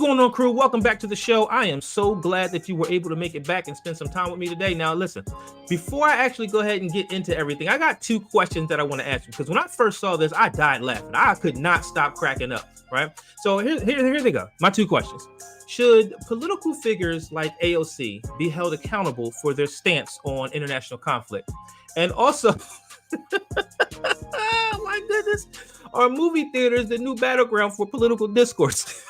going on, crew? Welcome back to the show. I am so glad that you were able to make it back and spend some time with me today. Now, listen, before I actually go ahead and get into everything, I got two questions that I want to ask you, because when I first saw this, I died laughing. I could not stop cracking up, right? So here they go. My two questions. Should political figures like AOC be held accountable for their stance on international conflict? And also, oh my goodness, are movie theaters the new battleground for political discourse?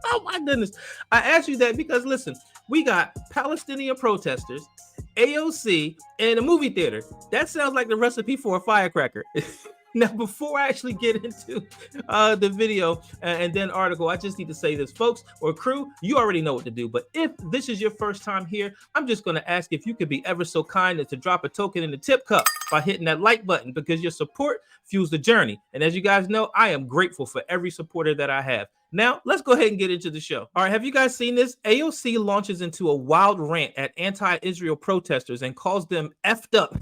Oh my goodness. I asked you that because, listen, we got Palestinian protesters, AOC, and a movie theater. That sounds like the recipe for a firecracker. Now, before I actually get into the video and then article, I just need to say this, folks, or crew, you already know what to do. But if this is your first time here, I'm just going to ask if you could be ever so kind as to drop a token in the tip cup by hitting that like button, because your support fuels the journey. And as you guys know, I am grateful for every supporter that I have. Now, let's go ahead and get into the show. All right, have you guys seen this? AOC launches into a wild rant at anti-Israel protesters and calls them effed up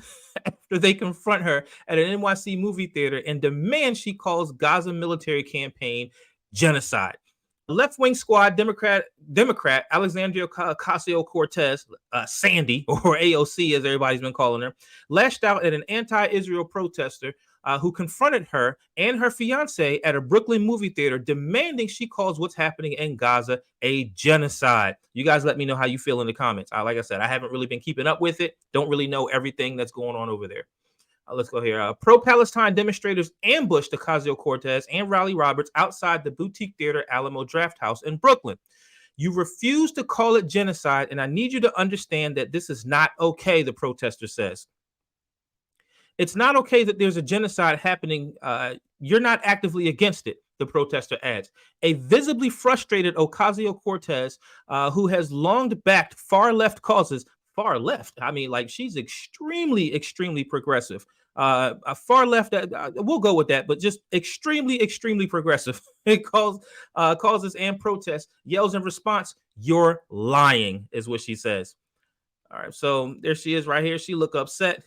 after they confront her at an NYC movie theater and demand she calls Gaza military campaign genocide. Left-wing squad Democrat Alexandria Ocasio-Cortez, Sandy, or AOC as everybody's been calling her, lashed out at an anti-Israel protester who confronted her and her fiance at a Brooklyn movie theater, demanding she calls what's happening in Gaza a genocide. You guys let me know how you feel in the comments. Like I said, I haven't really been keeping up with it. Don't really know everything that's going on over there. Let's go here. Pro-Palestine demonstrators ambushed Ocasio-Cortez and Raleigh Roberts outside the boutique theater Alamo Drafthouse in Brooklyn. You refuse to call it genocide, and I need you to understand that this is not okay, the protester says. It's not okay that there's a genocide happening. You're not actively against it, the protester adds. A visibly frustrated Ocasio-Cortez, who has long backed far-left causes, far left, I mean, like, she's extremely, extremely progressive. A far left, we'll go with that, but just extremely, extremely progressive. It causes and protests, yells in response, "You're lying," is what she says. All right, so there she is right here. She look upset.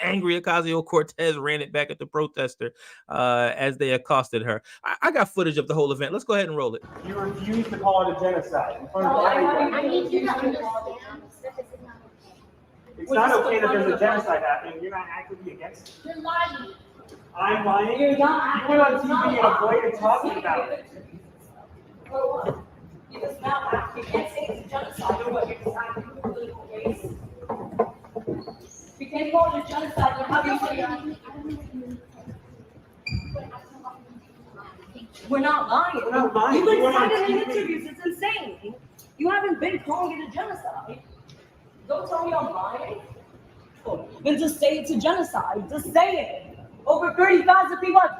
Angry Ocasio-Cortez ran it back at the protester as they accosted her. I got footage of the whole event. Let's go ahead and roll it. You refuse to call it a genocide. I need you to understand. It's not okay that there's a genocide happening. You're not actively against it. You're lying. I'm lying. You're not. You went on TV and avoided talking about it. For what? Because now you can't say it's a genocide or what you're deciding to political race. You can't call it a genocide. How do you say we're not lying. We're not lying. You've been saying in interviews. It's insane. You haven't been calling it a genocide. Don't tell me I'm lying. Then just say it's a genocide. Just say it. Over 30,000 people are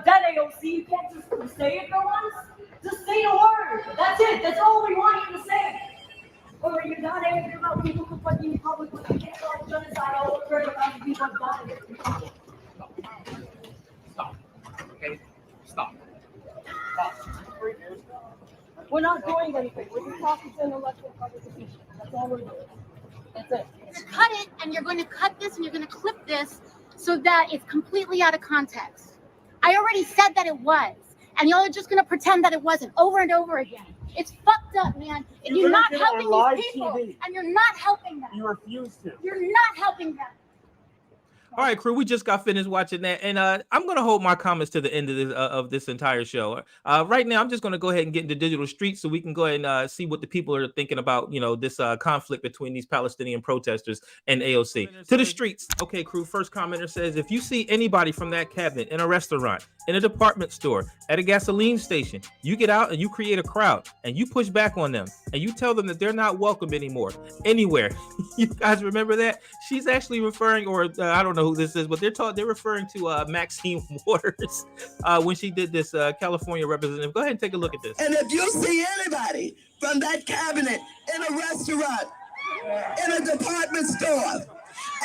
dead, AOC. You can't just say it for once. Just say the word. That's it. That's all we want you to say. Or you're not angry about people confronting you publicly. You can't call it genocide. Over 30,000 people have died. Stop. Okay? Stop. We're not doing anything. We're just talking to an elected public official. That's all we're doing. That's it. Cut it, and you're going to cut this, and you're going to clip this so that it's completely out of context. I already said that it was, and y'all are just going to pretend that it wasn't over and over again. It's fucked up, man. And you're not helping these people, and you're not helping them. You refuse to. You're not helping them. All right, crew, we just got finished watching that, and I'm going to hold my comments to the end of this entire show. Right now, I'm just going to go ahead and get into digital streets so we can go ahead and see what the people are thinking about, this conflict between these Palestinian protesters and AOC. To the streets. Okay, crew, first commenter says, if you see anybody from that cabinet in a restaurant, in a department store, at a gasoline station, you get out and you create a crowd and you push back on them and you tell them that they're not welcome anymore, anywhere. You guys remember that? She's actually referring, or I don't know who this is, but they're referring to Maxine Waters when she did this California representative. Go ahead and take a look at this. And if you see anybody from that cabinet in a restaurant, in a department store,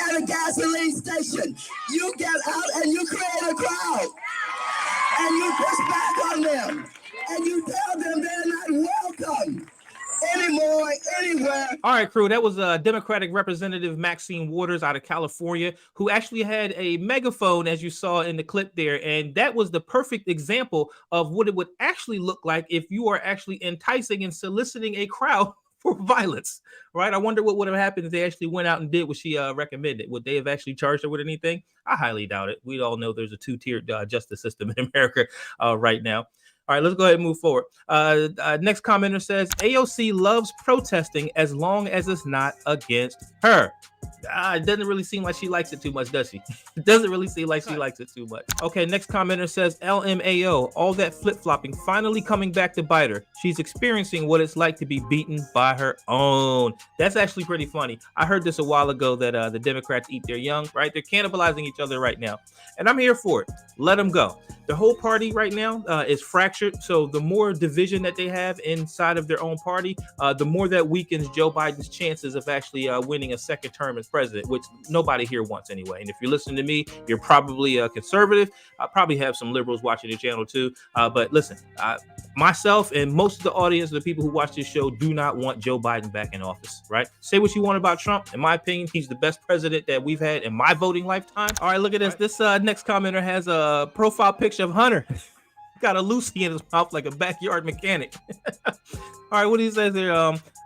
at a gasoline station, you get out and you create a crowd. And you push back on them. And you tell them they're not welcome anymore, anywhere, All right, crew. That was Democratic Representative Maxine Waters out of California, who actually had a megaphone, as you saw in the clip there. And that was the perfect example of what it would actually look like if you are actually enticing and soliciting a crowd for violence, right? I wonder what would have happened if they actually went out and did what she recommended. Would they have actually charged her with anything? I highly doubt it. We all know there's a two-tiered justice system in America right now. All right, let's go ahead and move forward. Next commenter says, AOC loves protesting as long as it's not against her. It doesn't really seem like she likes it too much, does she? It doesn't really seem like she likes it too much. Okay, next commenter says, LMAO, all that flip-flopping finally coming back to bite her. She's experiencing what it's like to be beaten by her own. That's actually pretty funny. I heard this a while ago that the Democrats eat their young, right? They're cannibalizing each other right now. And I'm here for it. Let them go. The whole party right now is fractured. So the more division that they have inside of their own party, the more that weakens Joe Biden's chances of actually winning a second term as president, which nobody here wants anyway. And if you're listening to me, you're probably a conservative. I probably have some liberals watching the channel too. But listen, myself and most of the audience, the people who watch this show, do not want Joe Biden back in office, right? Say what you want about Trump. In my opinion, he's the best president that we've had in my voting lifetime. All right, look at this. This next commenter has a profile picture of Hunter. Got a Lucy in his mouth like a backyard mechanic. All right, what he says here,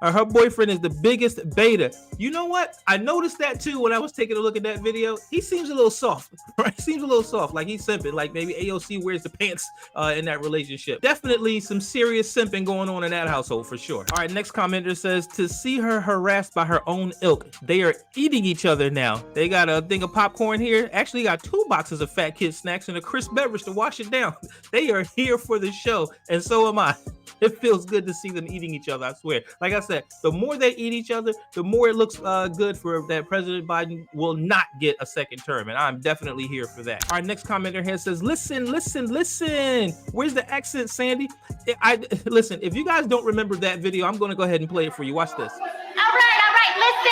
her boyfriend is the biggest beta. You know what? I noticed that too when I was taking a look at that video. He seems a little soft, right? Seems a little soft, like he's simping, like maybe AOC wears the pants in that relationship. Definitely some serious simping going on in that household for sure. All right, next commenter says, to see her harassed by her own ilk, they are eating each other now. They got a thing of popcorn here. Actually got 2 boxes of Fat Kid snacks and a crisp beverage to wash it down. They are here for the show, and so am I. It feels good to see them eating each other, I swear. Like I said, the more they eat each other, the more it looks good for that President Biden will not get a second term, and I'm definitely here for that. Our next commenter here says, listen. Where's the accent, Sandy? Listen, if you guys don't remember that video, I'm going to go ahead and play it for you. Watch this. All right, listen.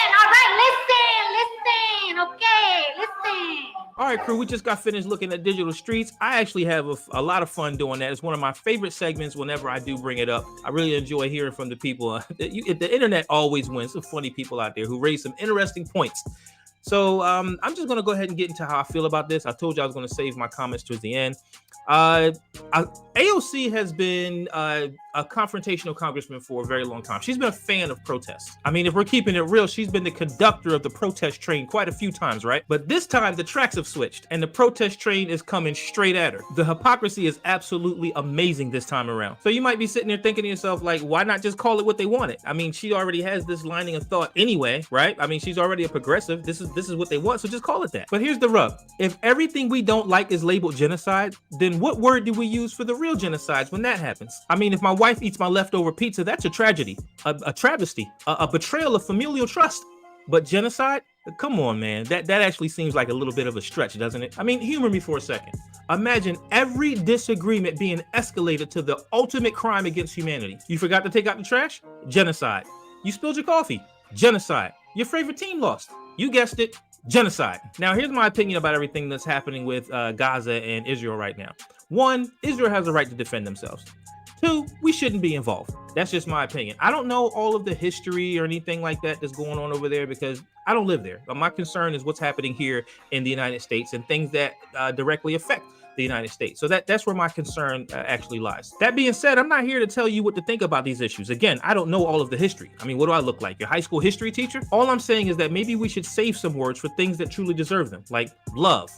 Okay, listen. All right, crew, we just got finished looking at digital streets. I actually have a lot of fun doing that. It's one of my favorite segments whenever I do bring it up. I really enjoy hearing from the people. The internet always wins. Some funny people out there who raise some interesting points. So I'm just going to go ahead and get into how I feel about this. I told you I was going to save my comments towards the end. AOC has been a confrontational congressman for a very long time. She's been a fan of protests. I mean, if we're keeping it real, she's been the conductor of the protest train quite a few times, right? But this time the tracks have switched and the protest train is coming straight at her. The hypocrisy is absolutely amazing this time around. So you might be sitting there thinking to yourself, like, why not just call it what they wanted? I mean, she already has this lining of thought anyway, right? I mean, she's already a progressive. This is what they want, so just call it that. But here's the rub. If everything we don't like is labeled genocide, then what word do we use for the real genocides when that happens? I mean, if my wife eats my leftover pizza, that's a tragedy, a travesty, a betrayal of familial trust. But genocide? Come on, man. That actually seems like a little bit of a stretch, doesn't it? I mean, humor me for a second. Imagine every disagreement being escalated to the ultimate crime against humanity. You forgot to take out the trash? Genocide. You spilled your coffee? Genocide. Your favorite team lost? You guessed it. Genocide. Now, here's my opinion about everything that's happening with Gaza and Israel right now. 1, Israel has a right to defend themselves. 2, we shouldn't be involved. That's just my opinion. I don't know all of the history or anything like that that's going on over there because I don't live there. But my concern is what's happening here in the United States and things that directly affect the United States. So that's where my concern actually lies. That being said, I'm not here to tell you what to think about these issues. Again, I don't know all of the history. I mean, what do I look like? Your high school history teacher? All I'm saying is that maybe we should save some words for things that truly deserve them, like love,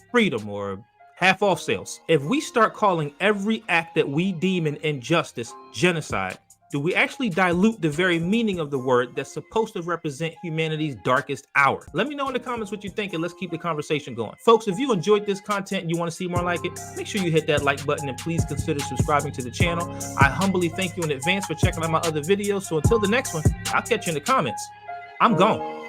freedom, or half off sales. If we start calling every act that we deem an injustice genocide, do we actually dilute the very meaning of the word that's supposed to represent humanity's darkest hour? Let me know in the comments what you think and let's keep the conversation going. Folks, if you enjoyed this content and you want to see more like it, make sure you hit that like button and please consider subscribing to the channel. I humbly thank you in advance for checking out my other videos. So until the next one, I'll catch you in the comments. I'm gone.